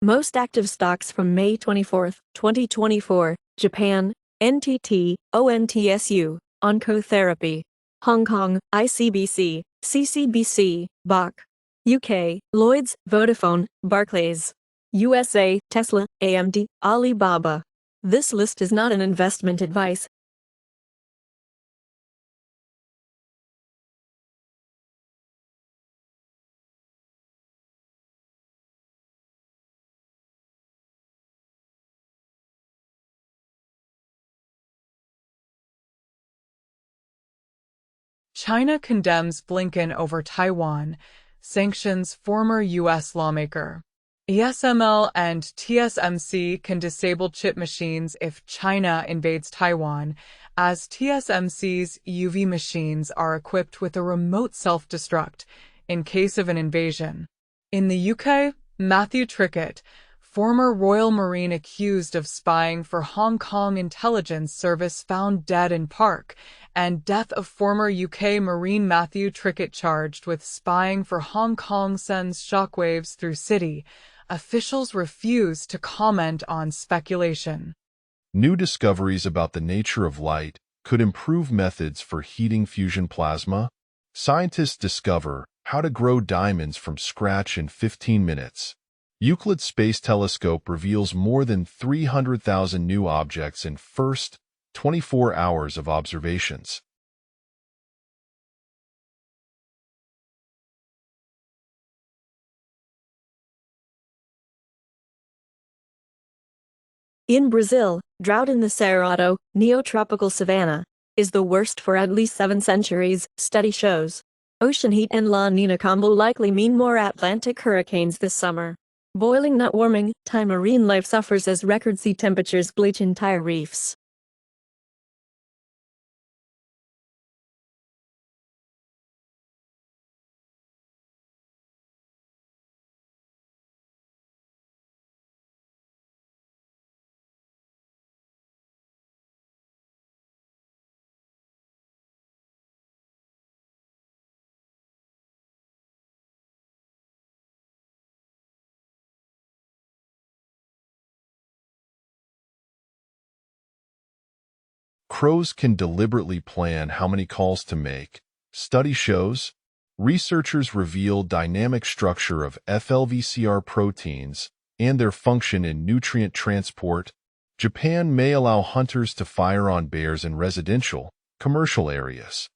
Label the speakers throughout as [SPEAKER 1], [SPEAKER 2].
[SPEAKER 1] Most active stocks from May 24, 2024, Japan, NTT, ONTSU, Oncotherapy. Hong Kong, ICBC, CCBC, BOC. UK, Lloyds, Vodafone, Barclays. USA, Tesla, AMD, Alibaba. This list is not an investment advice.
[SPEAKER 2] China condemns Blinken over Taiwan, sanctions former U.S. lawmaker. ASML and TSMC can disable chip machines if China invades Taiwan, as TSMC's UV machines are equipped with a remote self-destruct in case of an invasion. In the UK, Matthew Trickett, former Royal Marine accused of spying for Hong Kong intelligence service, found dead in park, and death of former UK Marine Matthew Trickett charged with spying for Hong Kong sends shockwaves through city. Officials refuse to comment on speculation.
[SPEAKER 3] New discoveries about the nature of light could improve methods for heating fusion plasma. Scientists discover how to grow diamonds from scratch in 15 minutes. Euclid Space Telescope reveals more than 300,000 new objects in first 24 hours of observations.
[SPEAKER 1] In Brazil, drought in the Cerrado, neotropical savanna, is the worst for at least 7 centuries, study shows. Ocean heat and La Nina combo likely mean more Atlantic hurricanes this summer. Boiling, not warming, Thai marine life suffers as record sea temperatures bleach entire reefs.
[SPEAKER 3] Crows can deliberately plan how many calls to make. Study shows. Researchers reveal dynamic structure of FLVCR proteins and their function in nutrient transport. Japan may allow hunters to fire on bears in residential, commercial areas.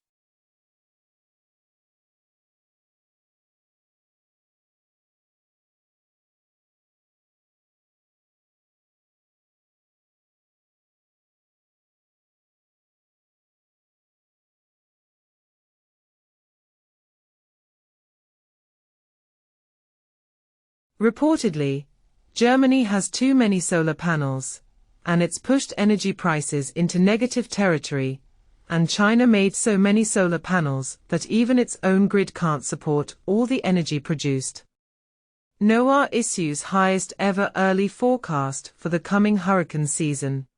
[SPEAKER 4] Reportedly, Germany has too many solar panels, and it's pushed energy prices into negative territory, and China made so many solar panels that even its own grid can't support all the energy produced. NOAA issues highest ever early forecast for the coming hurricane season.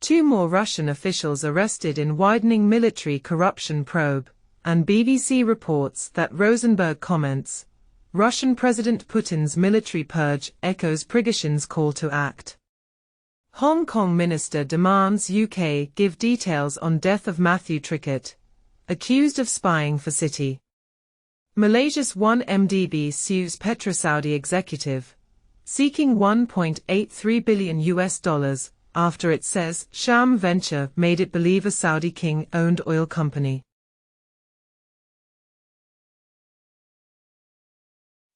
[SPEAKER 4] Two more Russian officials arrested in widening military corruption probe, and BBC reports that Rosenberg comments, Russian President Putin's military purge echoes Prigozhin's call to act. Hong Kong minister demands UK give details on death of Matthew Trickett, accused of spying for Citi. Malaysia's 1MDB sues PetroSaudi executive, seeking $1.83 billion after it says sham venture made it believe a Saudi king-owned oil company.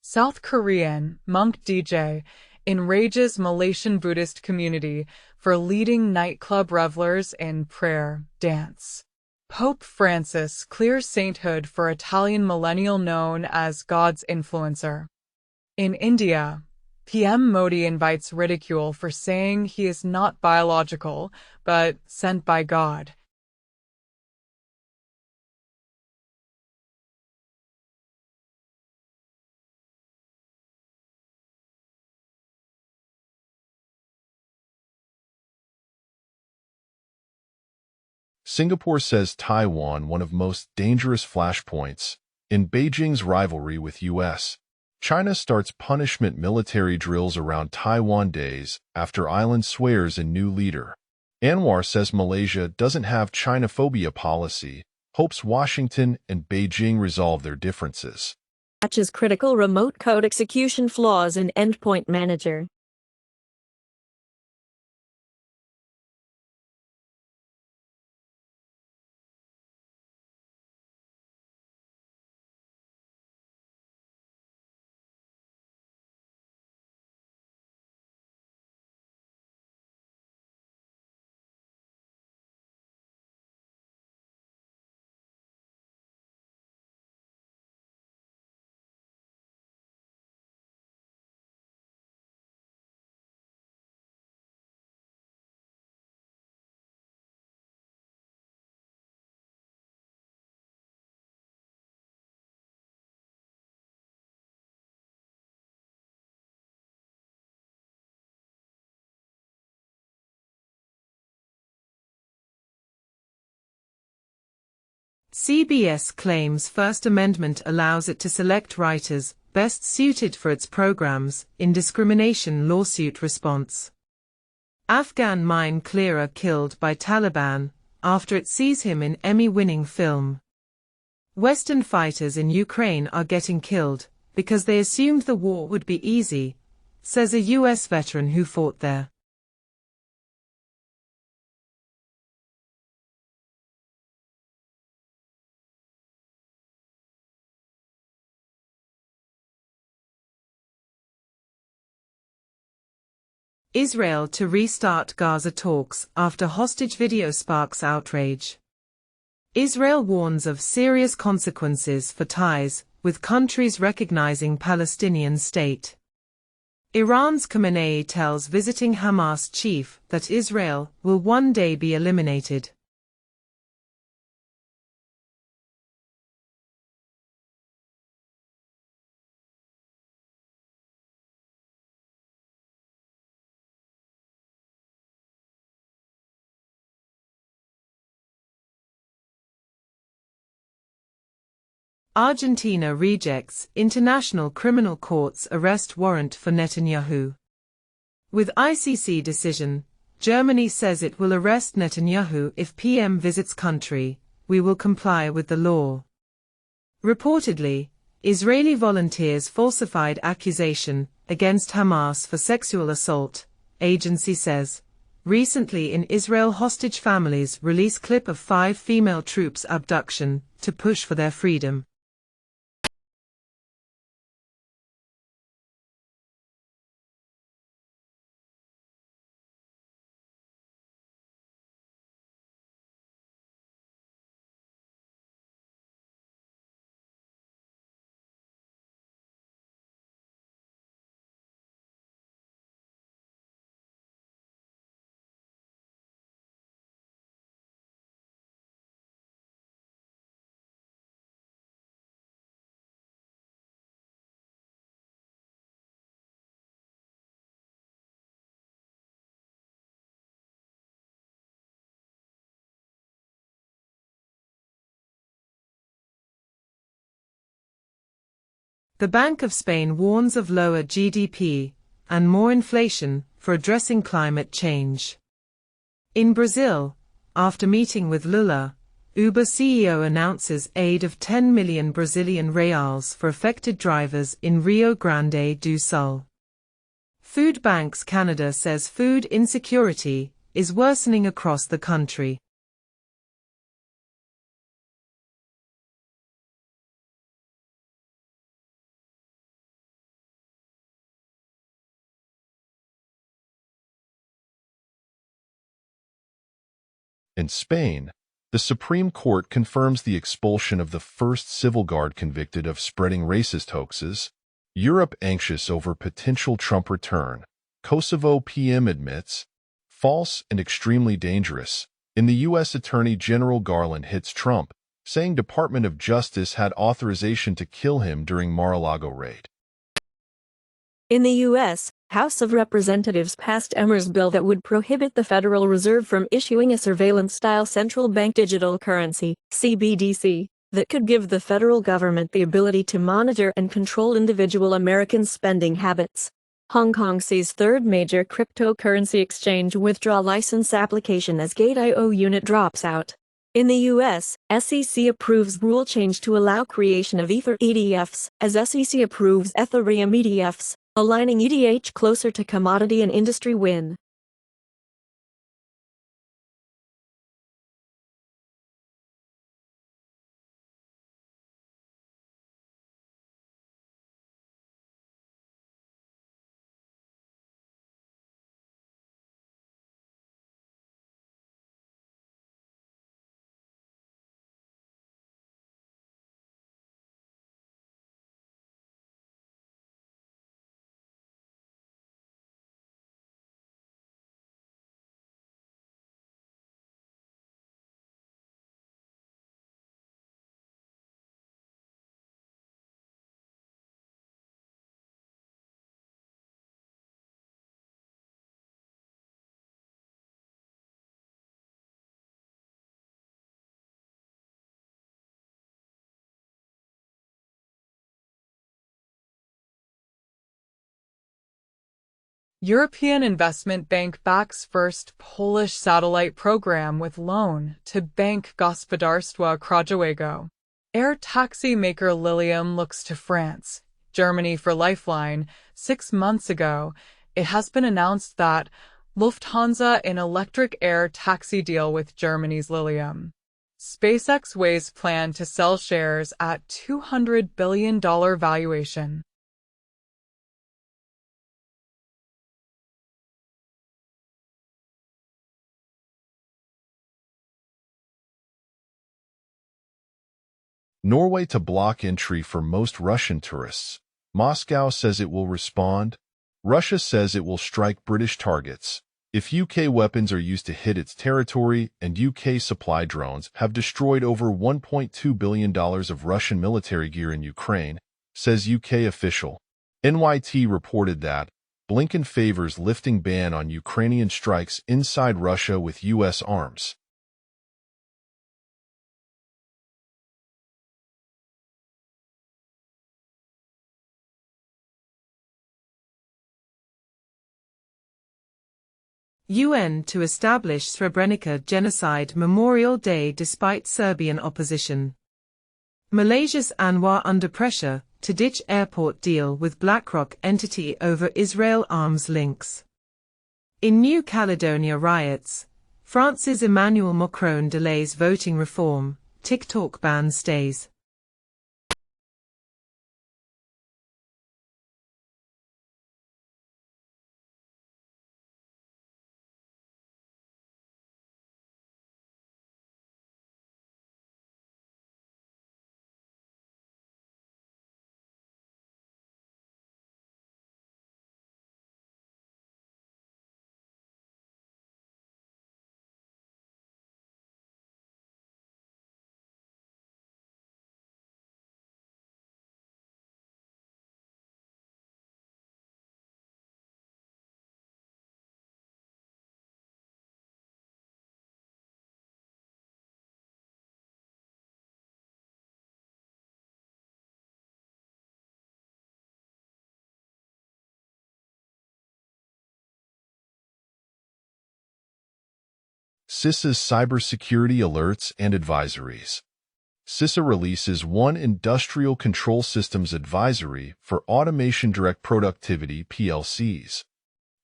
[SPEAKER 2] South Korean monk DJ enrages Malaysian Buddhist community for leading nightclub revelers in prayer dance. Pope Francis clears sainthood for Italian millennial known as God's influencer. In India, PM Modi invites ridicule for saying he is not biological, but sent by God.
[SPEAKER 3] Singapore says Taiwan one of most dangerous flashpoints in Beijing's rivalry with U.S. China starts punishment military drills around Taiwan days after island swears in new leader. Anwar says Malaysia doesn't have Chinophobia policy, hopes Washington and Beijing resolve their differences.
[SPEAKER 1] Patches critical remote code execution flaws in Endpoint Manager.
[SPEAKER 4] CBS claims First Amendment allows it to select writers best suited for its programs in discrimination lawsuit response. Afghan mine clearer killed by Taliban after it sees him in Emmy-winning film. Western fighters in Ukraine are getting killed because they assumed the war would be easy, says a U.S. veteran who fought there. Israel to restart Gaza talks after hostage video sparks outrage. Israel warns of serious consequences for ties with countries recognizing Palestinian state. Iran's Khamenei tells visiting Hamas chief that Israel will one day be eliminated. Argentina rejects International Criminal Court's arrest warrant for Netanyahu. With ICC decision, Germany says it will arrest Netanyahu if PM visits country. We will comply with the law. Reportedly, Israeli volunteers falsified accusation against Hamas for sexual assault, agency says. Recently in Israel, hostage families release clip of 5 female troops' abduction to push for their freedom. The Bank of Spain warns of lower GDP and more inflation for addressing climate change. In Brazil, after meeting with Lula, Uber CEO announces aid of 10 million Brazilian reals for affected drivers in Rio Grande do Sul. Food Banks Canada says food insecurity is worsening across the country.
[SPEAKER 3] In Spain, the Supreme Court confirms the expulsion of the first civil guard convicted of spreading racist hoaxes. Europe anxious over potential Trump return. Kosovo PM admits, false and extremely dangerous. In the U.S. Attorney General Garland hits Trump, saying Department of Justice had authorization to kill him during Mar-a-Lago raid.
[SPEAKER 1] In the U.S., House of Representatives passed Emmer's bill that would prohibit the Federal Reserve from issuing a surveillance-style central bank digital currency, CBDC, that could give the federal government the ability to monitor and control individual Americans' spending habits. Hong Kong's third major cryptocurrency exchange withdraw license application as Gate.io unit drops out. In the U.S., SEC approves rule change to allow creation of Ether ETFs, as SEC approves Ethereum ETFs, aligning ETH closer to commodity and industry win.
[SPEAKER 2] European Investment Bank backs first Polish satellite program with loan to Bank Gospodarstwa Krajowego. Air taxi maker Lilium looks to France, Germany for lifeline. 6 months ago, it has been announced that Lufthansa in electric air taxi deal with Germany's Lilium. SpaceX weighs plan to sell shares at $200 billion valuation.
[SPEAKER 3] Norway to block entry for most Russian tourists. Moscow says it will respond. Russia says it will strike British targets. If UK weapons are used to hit its territory, and UK supply drones have destroyed over $1.2 billion of Russian military gear in Ukraine, says UK official. NYT reported that Blinken favors lifting ban on Ukrainian strikes inside Russia with US arms.
[SPEAKER 4] UN to establish Srebrenica Genocide Memorial Day despite Serbian opposition. Malaysia's Anwar under pressure to ditch airport deal with BlackRock entity over Israel arms links. In New Caledonia riots, France's Emmanuel Macron delays voting reform, TikTok ban stays.
[SPEAKER 3] CISA's cybersecurity alerts and advisories. CISA releases one Industrial Control Systems Advisory for Automation Direct Productivity PLCs.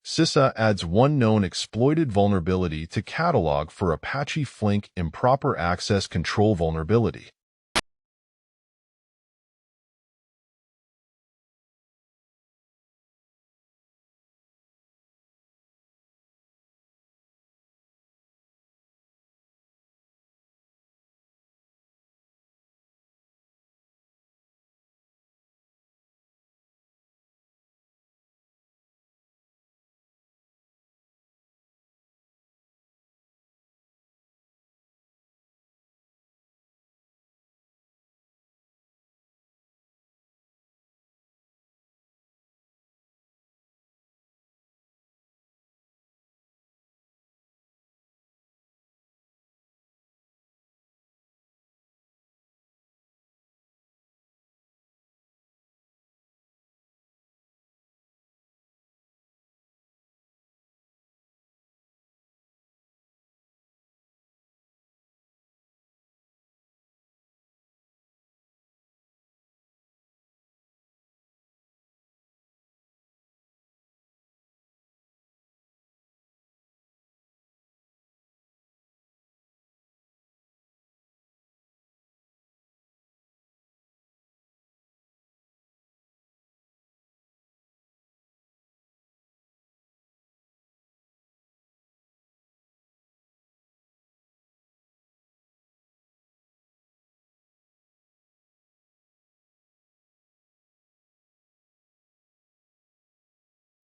[SPEAKER 3] CISA adds one known exploited vulnerability to catalog for Apache Flink improper access control vulnerability.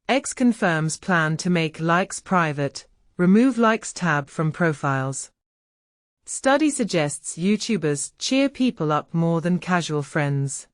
[SPEAKER 4] X confirms plan to make likes private, remove likes tab from profiles. Study suggests YouTubers cheer people up more than casual friends.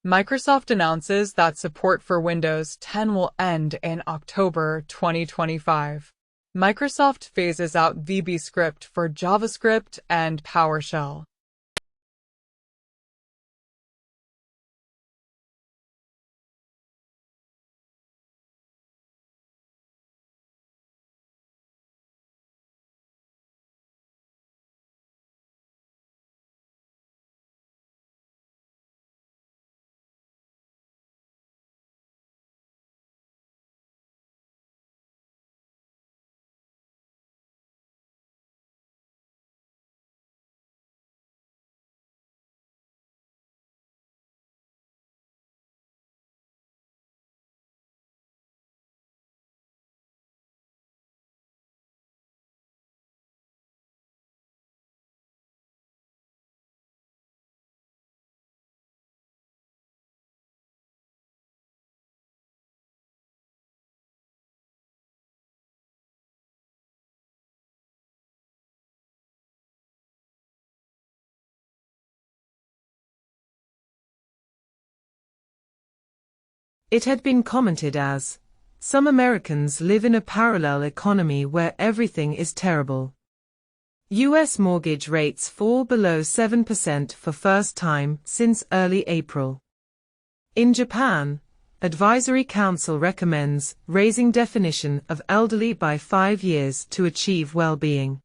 [SPEAKER 2] Microsoft announces that support for Windows 10 will end in October 2025. Microsoft phases out VB Script for JavaScript and PowerShell.
[SPEAKER 4] It had been commented as, "Some Americans live in a parallel economy where everything is terrible." U.S. mortgage rates fall below 7% for first time since early April. In Japan, Advisory Council recommends raising definition of elderly by 5 years to achieve well-being.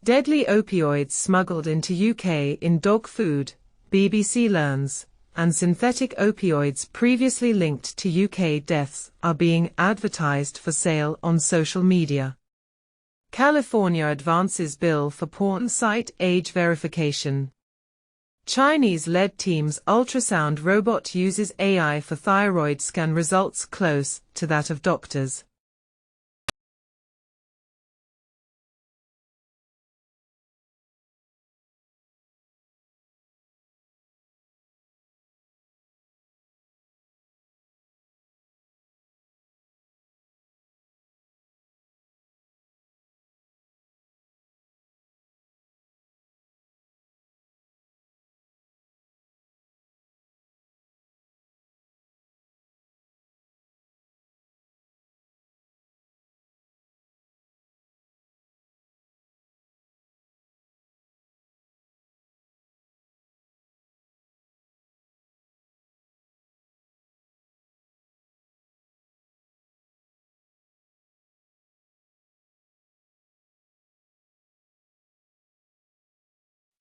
[SPEAKER 4] Deadly opioids smuggled into UK in dog food, BBC learns, and synthetic opioids previously linked to UK deaths are being advertised for sale on social media. California advances bill for porn site age verification. Chinese-led team's ultrasound robot uses AI for thyroid scan results close to that of doctors.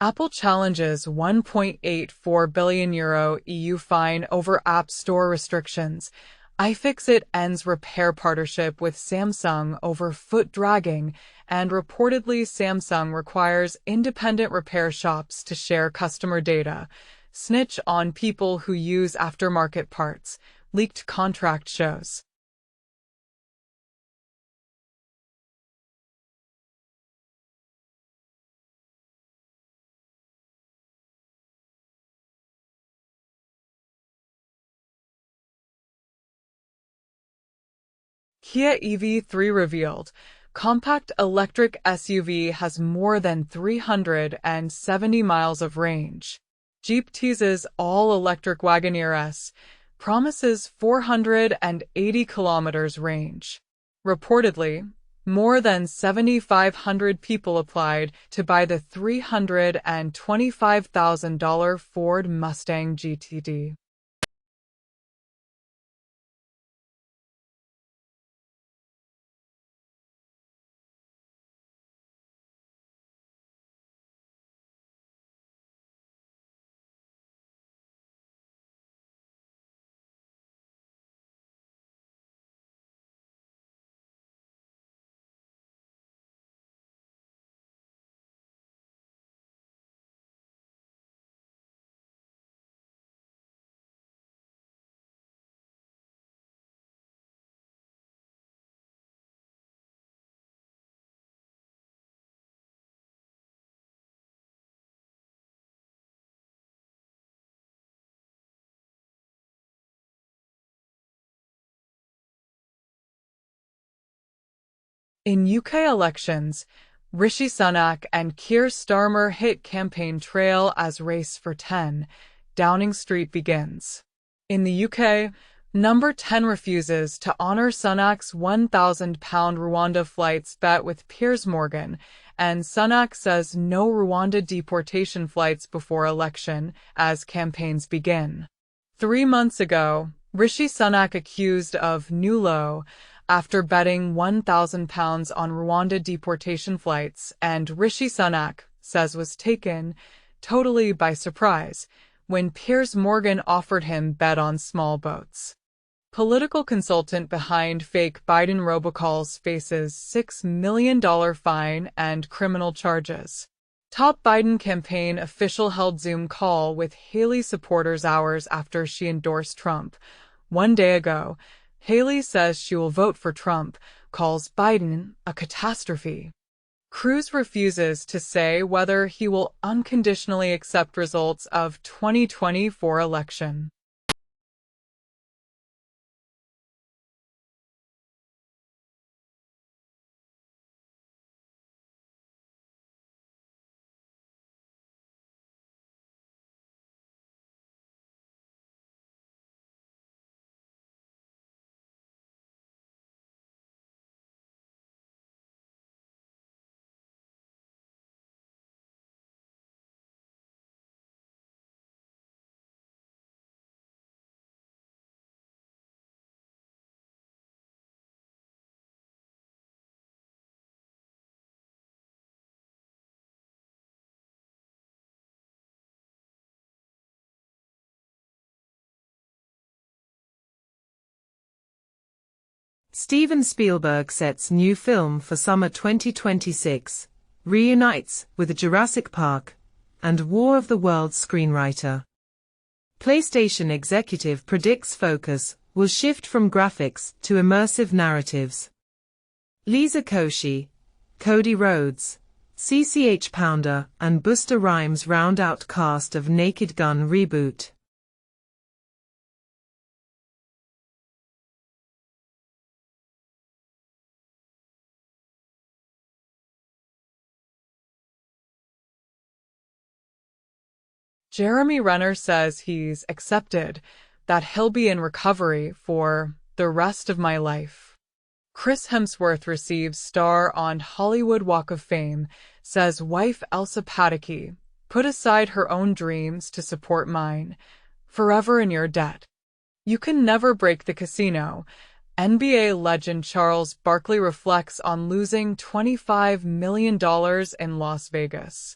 [SPEAKER 2] Apple challenges €1.84 billion EU fine over App Store restrictions. iFixit ends repair partnership with Samsung over foot dragging, and reportedly Samsung requires independent repair shops to share customer data. Snitch on people who use aftermarket parts, leaked contract shows. Kia EV3 revealed. Compact electric SUV has more than 370 miles of range. Jeep teases all-electric Wagoneer S, promises 480 kilometers range. Reportedly, more than 7,500 people applied to buy the $325,000 Ford Mustang GTD. In UK elections, Rishi Sunak and Keir Starmer hit campaign trail as race for 10. Downing Street begins. In the UK, Number 10 refuses to honor Sunak's £1,000 Rwanda flights bet with Piers Morgan, and Sunak says no Rwanda deportation flights before election as campaigns begin. 3 months ago, Rishi Sunak accused of new low after betting £1,000 on Rwanda deportation flights, and Rishi Sunak says was taken totally by surprise when Piers Morgan offered him bet on small boats. Political consultant behind fake Biden robocalls faces $6 million fine and criminal charges. Top Biden campaign official held Zoom call with Haley supporters hours after she endorsed Trump. 1 day ago, Haley says she will vote for Trump, calls Biden a catastrophe. Cruz refuses to say whether he will unconditionally accept results of 2024 election.
[SPEAKER 4] Steven Spielberg sets new film for summer 2026, reunites with Jurassic Park and War of the Worlds screenwriter. PlayStation executive predicts focus will shift from graphics to immersive narratives. Lisa Koshy, Cody Rhodes, CCH Pounder and Busta Rhymes round out cast of Naked Gun reboot.
[SPEAKER 2] Jeremy Renner says he's accepted that he'll be in recovery for the rest of my life. Chris Hemsworth receives star on Hollywood Walk of Fame, says wife Elsa Pataky put aside her own dreams to support mine. Forever in your debt. You can never break the casino. NBA legend Charles Barkley reflects on losing $25 million in Las Vegas.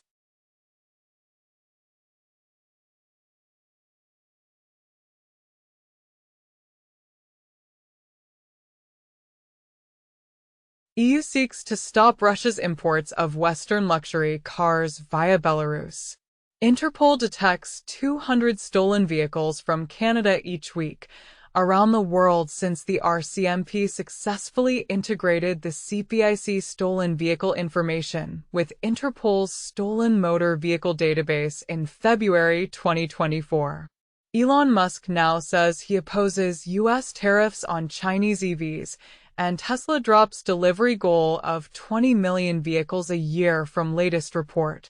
[SPEAKER 2] EU seeks to stop Russia's imports of Western luxury cars via Belarus. Interpol detects 200 stolen vehicles from Canada each week around the world since the RCMP successfully integrated the CPIC stolen vehicle information with Interpol's stolen motor vehicle database in February 2024. Elon Musk now says he opposes U.S. tariffs on Chinese EVs, and Tesla drops delivery goal of 20 million vehicles a year from latest report.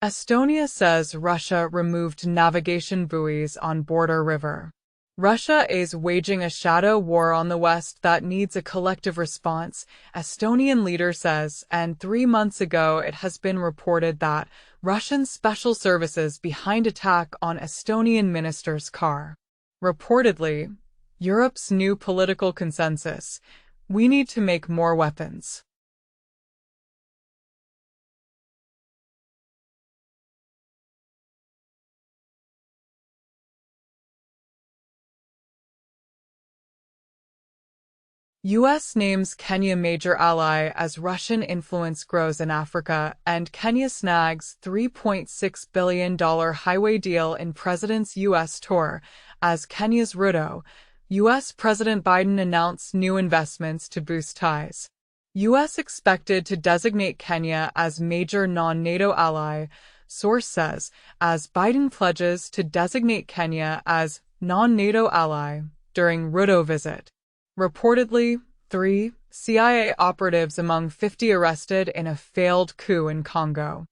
[SPEAKER 2] Estonia says Russia removed navigation buoys on border river. Russia is waging a shadow war on the West that needs a collective response, Estonian leader says, and 3 months ago it has been reported that Russian special services behind attack on Estonian minister's car. Reportedly, Europe's new political consensus: we need to make more weapons. U.S. names Kenya major ally as Russian influence grows in Africa, and Kenya snags $3.6 billion highway deal in President's U.S. tour. As Kenya's Ruto, U.S. President Biden announced new investments to boost ties. U.S. expected to designate Kenya as major non-NATO ally, source says, as Biden pledges to designate Kenya as non-NATO ally during Ruto visit. Reportedly, 3 CIA operatives among 50 arrested in a failed coup in Congo.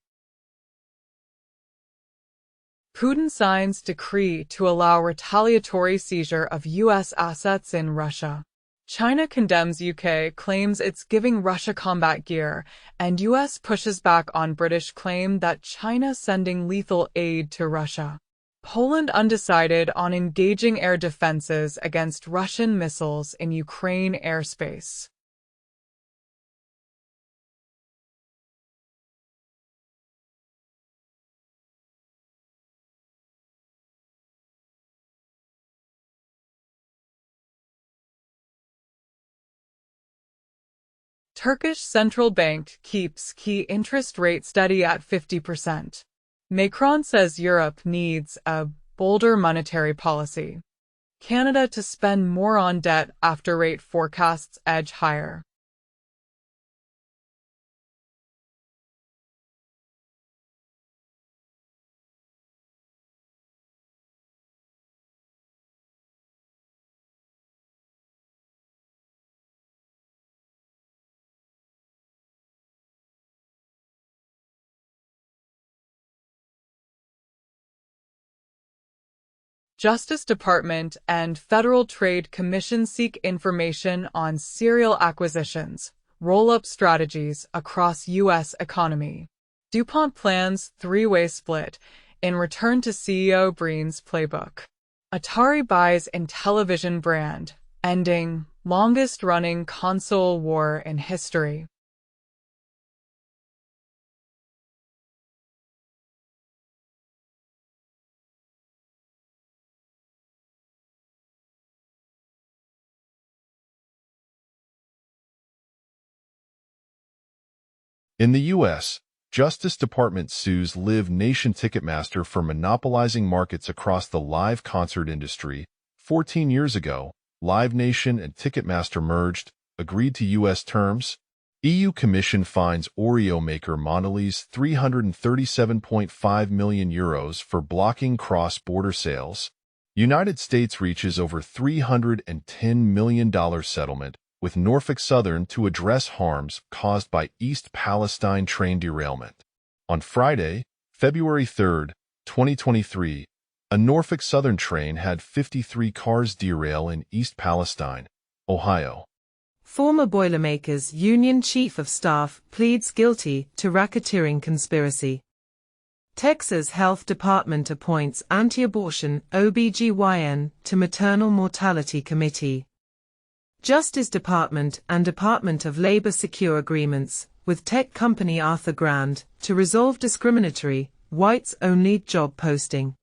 [SPEAKER 2] Putin signs decree to allow retaliatory seizure of U.S. assets in Russia. China condemns UK claims it's giving Russia combat gear, and US pushes back on British claim that China sending lethal aid to Russia. Poland undecided on engaging air defenses against Russian missiles in Ukraine airspace. Turkish central bank keeps key interest rate steady at 50%. Macron says Europe needs a bolder monetary policy. Canada to spend more on debt after rate forecasts edge higher. Justice Department and Federal Trade Commission seek information on serial acquisitions, roll-up strategies across U.S. economy. DuPont plans three-way split in return to CEO Breen's playbook. Atari buys Intellivision brand, ending longest-running console war in history.
[SPEAKER 3] In the U.S., Justice Department sues Live Nation Ticketmaster for monopolizing markets across the live concert industry. 14 years ago, Live Nation and Ticketmaster merged, agreed to U.S. terms. EU Commission fines Oreo maker Mondelez €337.5 million for blocking cross-border sales. United States reaches over $310 million settlement with Norfolk Southern to address harms caused by East Palestine train derailment. On Friday, February 3, 2023, a Norfolk Southern train had 53 cars derail in East Palestine, Ohio.
[SPEAKER 4] Former Boilermakers Union Chief of Staff pleads guilty to racketeering conspiracy. Texas Health Department appoints anti-abortion OBGYN to Maternal Mortality Committee. Justice Department and Department of Labor secure agreements with tech company Arthur Grant to resolve discriminatory, whites-only job posting.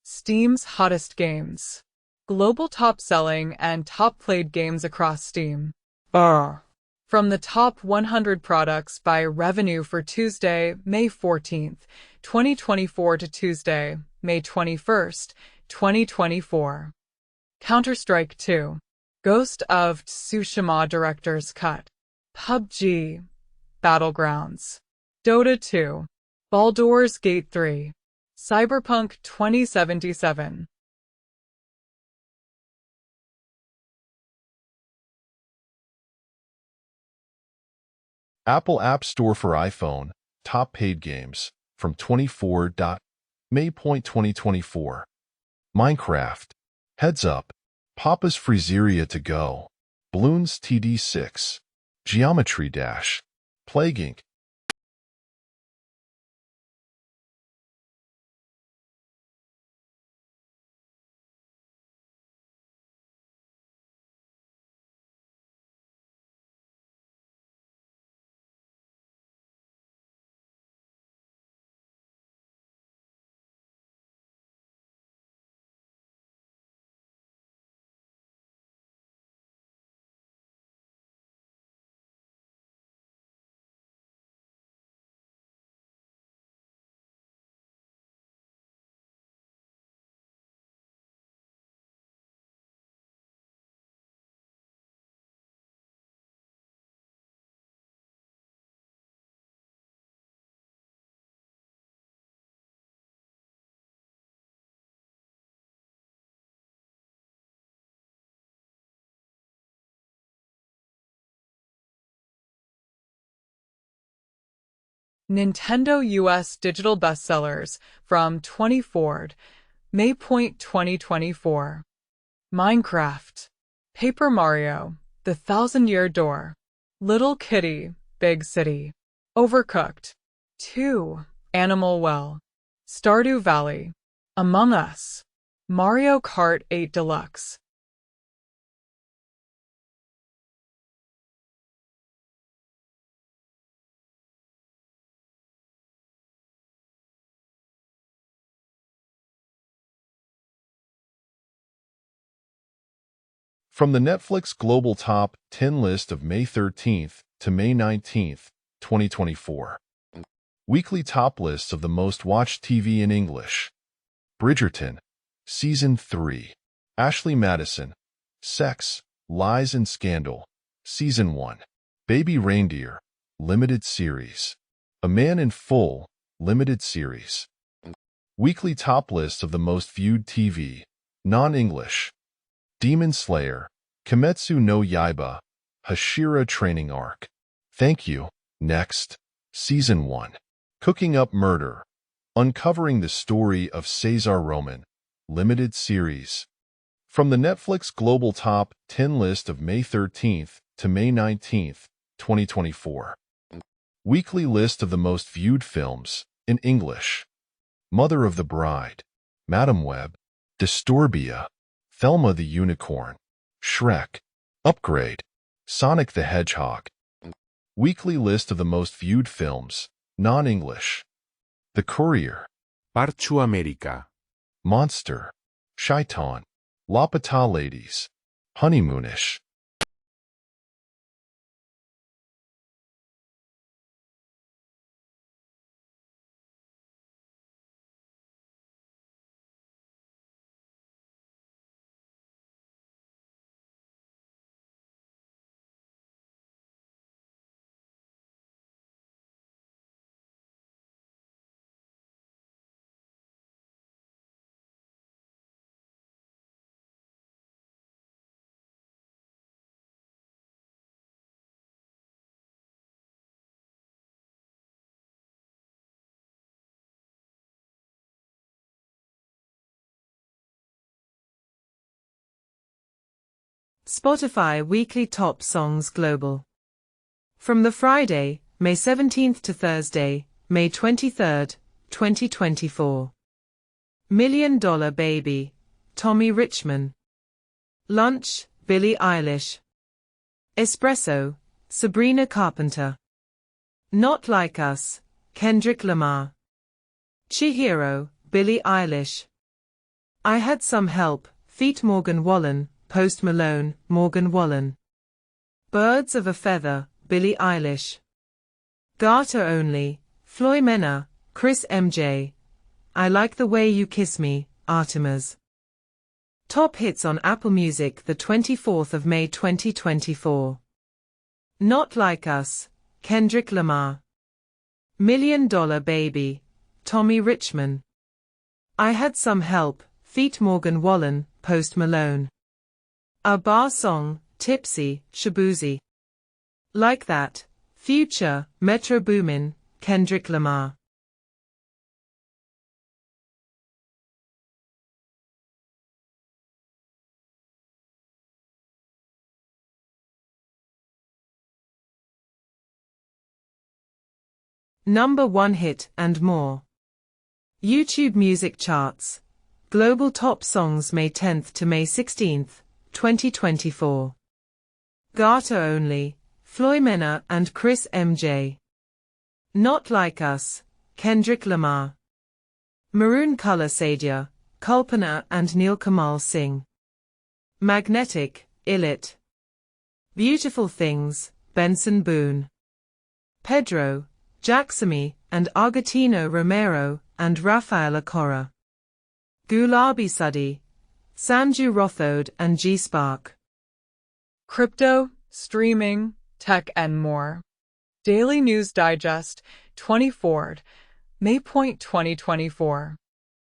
[SPEAKER 2] Steam's hottest games. Global top-selling and top-played games across Steam. From the top 100 products by revenue for Tuesday, May 14, 2024 to Tuesday, May 21, 2024. Counter-Strike 2. Ghost of Tsushima Director's Cut. PUBG. Battlegrounds. Dota 2. Baldur's Gate 3. Cyberpunk 2077.
[SPEAKER 3] Apple App Store for iPhone, top paid games, from 24. May 2024. Minecraft. Heads Up. Papa's Freezeria to Go. Bloons TD6. Geometry Dash. Plague Inc.
[SPEAKER 2] Nintendo US digital bestsellers from 24 May 2024. Minecraft, Paper Mario, The Thousand-Year Door, Little Kitty, Big City, Overcooked, 2, Animal Well, Stardew Valley, Among Us, Mario Kart 8 Deluxe.
[SPEAKER 3] From the Netflix Global Top 10 list of May 13th to May 19th, 2024. Weekly top lists of the most watched TV in English. Bridgerton, Season 3. Ashley Madison, Sex, Lies and Scandal, Season 1. Baby Reindeer, Limited Series. A Man in Full, Limited Series. Weekly top list of the most viewed TV, non-English. Demon Slayer, Kimetsu no Yaiba, Hashira Training Arc. Thank You, Next, Season 1. Cooking Up Murder, Uncovering the Story of Cesar Roman, Limited Series. From the Netflix Global Top 10 list of May 13th to May 19th, 2024. Weekly list of the most viewed films, in English. Mother of the Bride, Madam Web, Disturbia, Thelma the Unicorn, Shrek, Upgrade, Sonic the Hedgehog. Weekly list of the most viewed films, non-English. The Courier,
[SPEAKER 5] Parchu America,
[SPEAKER 3] Monster, Shaitan, La Pata Ladies, Honeymoonish.
[SPEAKER 4] Spotify Weekly Top Songs Global. From the Friday, May 17th to Thursday, May 23rd, 2024. $1 Million Baby, Tommy Richman. Lunch, Billie Eilish. Espresso, Sabrina Carpenter. Not Like Us, Kendrick Lamar. Chihiro, Billie Eilish. I Had Some Help, feat. Morgan Wallen, Post Malone, Morgan Wallen. Birds of a Feather, Billie Eilish. Garter Only, Floy Mena, Chris MJ. I Like the Way You Kiss Me, Artemis. Top hits on Apple Music the 24th of May 2024. Not Like Us, Kendrick Lamar. $1 Million Baby, Tommy Richman. I Had Some Help, feat. Morgan Wallen, Post Malone. A Bar Song, Tipsy, Shabuzi. Like That, Future, Metro Boomin, Kendrick Lamar. Number 1 hit and more. YouTube Music Charts. Global Top Songs May 10th to May 16th, 2024. Garter Only, Floy Mena and Chris MJ. Not Like Us, Kendrick Lamar. Maroon Color Sadia, Kalpana and Neil Kamal Singh. Magnetic, Illit. Beautiful Things, Benson Boone. Pedro, Jacksamy, and Argentino Romero, and Rafael Acora. Gulabi Suddy, Sanju Rothode and G Spark.
[SPEAKER 2] Crypto, streaming, tech and more. Daily News Digest, 24 May 2024.